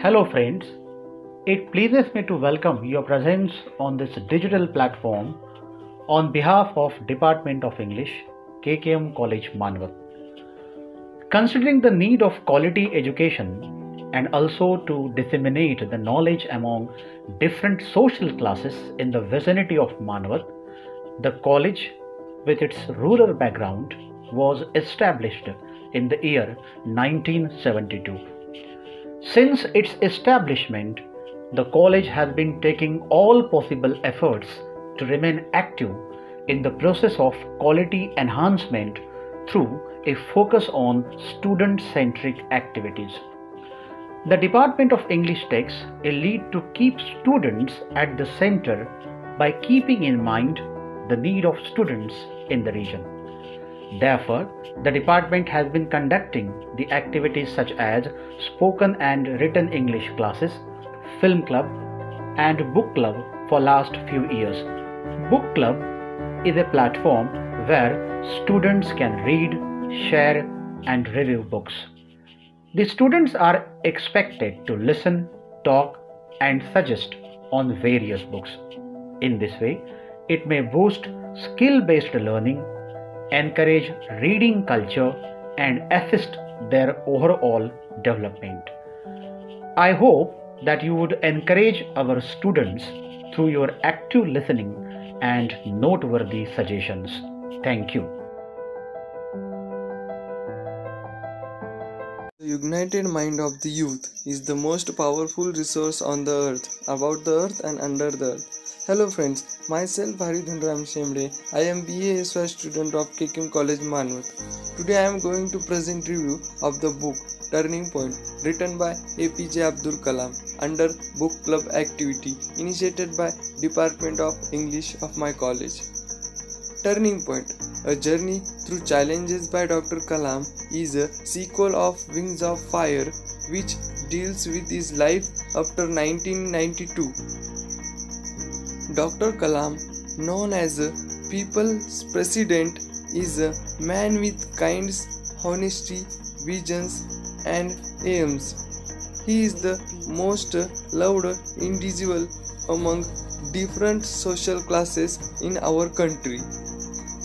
Hello, friends. It pleases me to welcome your presence on this digital platform on behalf of Department of English, KKM College Manvat. Considering the need of quality education and also to disseminate the knowledge among different social classes in the vicinity of Manvat, the college, with its rural background, was established in the year 1972. Since its establishment, the college has been taking all possible efforts to remain active in the process of quality enhancement through a focus on student centric activities. The Department of English takes a lead to keep students at the center by keeping in mind the need of students in the region. Therefore, the department has been conducting the activities such as spoken and written English classes, film club, and book club for last few years. Book club is a platform where students can read, share, and review books. The students are expected to listen, talk, and suggest on various books. In this way, it may boost skill-based learning, encourage reading culture, and assist their overall development. I hope that you would encourage our students through your active listening and noteworthy suggestions. Thank you. The united mind of the youth is the most powerful resource on the earth, about the earth and under the earth. Hello friends, myself Haridhanram Shemde. I am BASY student of KKM College Manvat. Today I am going to present review of the book Turning Point, written by APJ Abdul Kalam under book club activity initiated by Department of English of my college. Turning Point, a journey through challenges by Dr. Kalam, is a sequel of Wings of Fire, which deals with his life after 1992. Dr. Kalam, known as a People's President, is a man with kindness, honesty, visions, and aims. He is the most loved individual among different social classes in our country.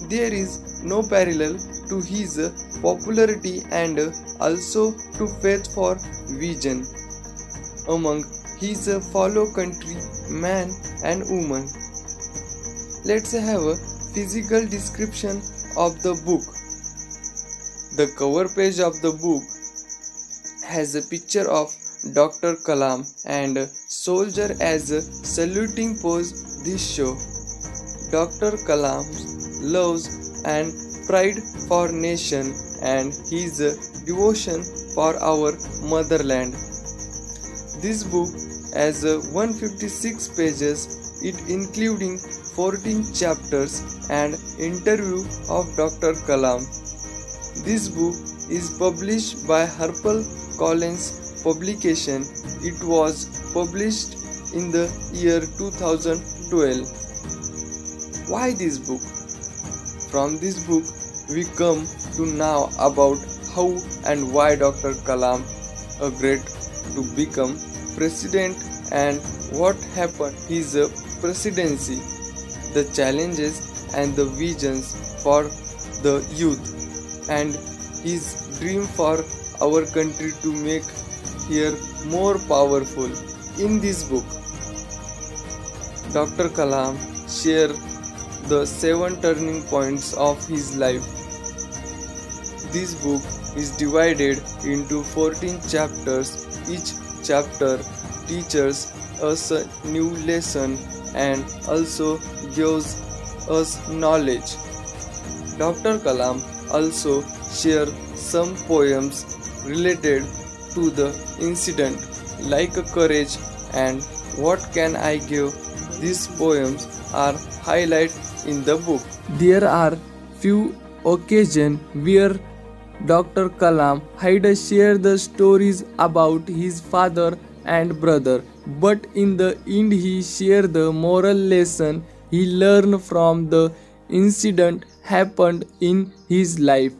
There is no parallel to his popularity and also to faith for vision among his fellow country man and woman. Let's have a physical description of the book. The cover page of the book has a picture of Dr. Kalam and soldier as a saluting pose. This show Dr. Kalam's loves and pride for nation and his devotion for our motherland. This book has 156 pages, it including 14 chapters and interview of Dr. Kalam. This book is published by HarperCollins publication. It was published in the year 2012. Why this book? From this book we come to know about how and why Dr. Kalam agreed to become president and what happened his presidency, the challenges and the visions for the youth, and his dream for our country to make here more powerful. In this book, Dr. Kalam shared the 7 turning points of his life. This book is divided into 14 chapters. Each chapter teaches us a new lesson and also gives us knowledge. Dr. Kalam also shared some poems related to the incident like courage and what can I give. These poems are highlighted in the book. There are few occasions where Dr. Kalam had shared the stories about his father and brother, but in the end he shared the moral lesson he learned from the incident happened in his life.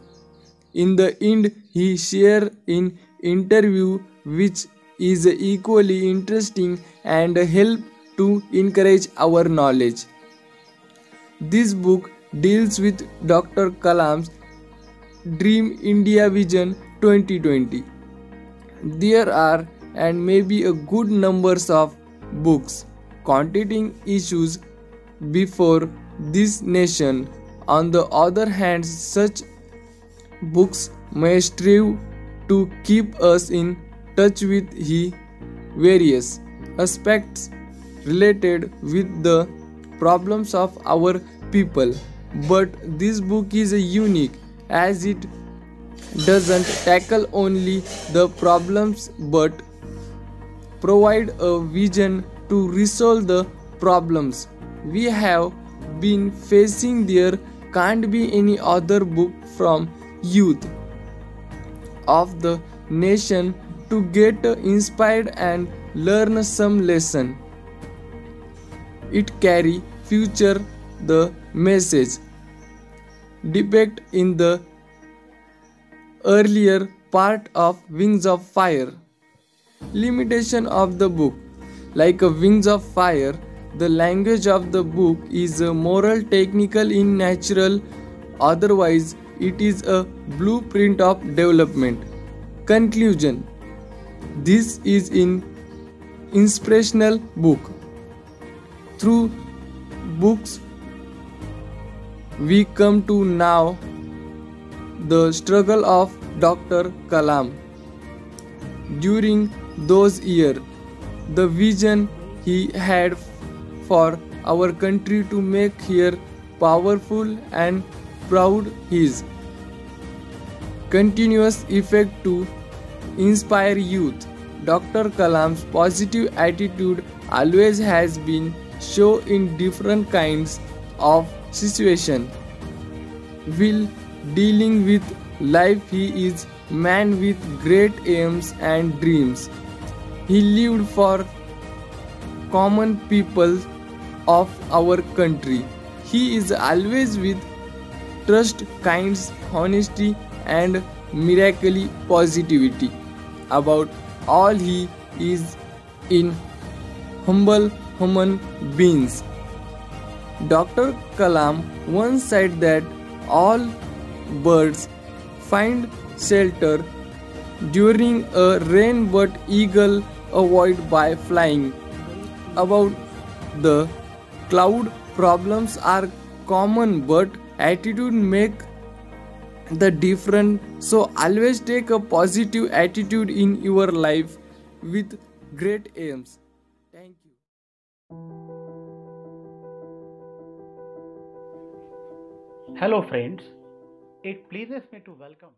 In the end he shared in interview which is equally interesting and help to encourage our knowledge. This book deals with Dr. Kalam's Dream India Vision 2020. There are and maybe a good numbers of books containing issues before this nation. On the other hand, such books may strive to keep us in touch with the various aspects related with the problems of our people. But this book is unique as it doesn't tackle only the problems but provide a vision to resolve the problems we have been facing. There can't be any other book from youth of the nation to get inspired and learn some lesson. It carry future the message depict in the earlier part of Wings of Fire. Limitation of the book. Like a Wings of Fire, the language of the book is a moral technical in natural, otherwise it is a blueprint of development. Conclusion. This is an inspirational book. Through books we come to now the struggle of Dr. Kalam. During those years, the vision he had for our country to make here powerful and proud, his continuous effect to inspire youth. Dr. Kalam's positive attitude always has been shown in different kinds of situation. While dealing with life, he is man with great aims and dreams. He lived for common people of our country. He is always with trust, kindness, honesty and miracle positivity. About all, he is in humble human beings. Dr. Kalam once said that all birds find shelter during a rain but eagle avoid by flying. About the cloud, problems are common but attitude make the difference. So always take a positive attitude in your life with great aims. Thank you. Hello, friends. It pleases me to welcome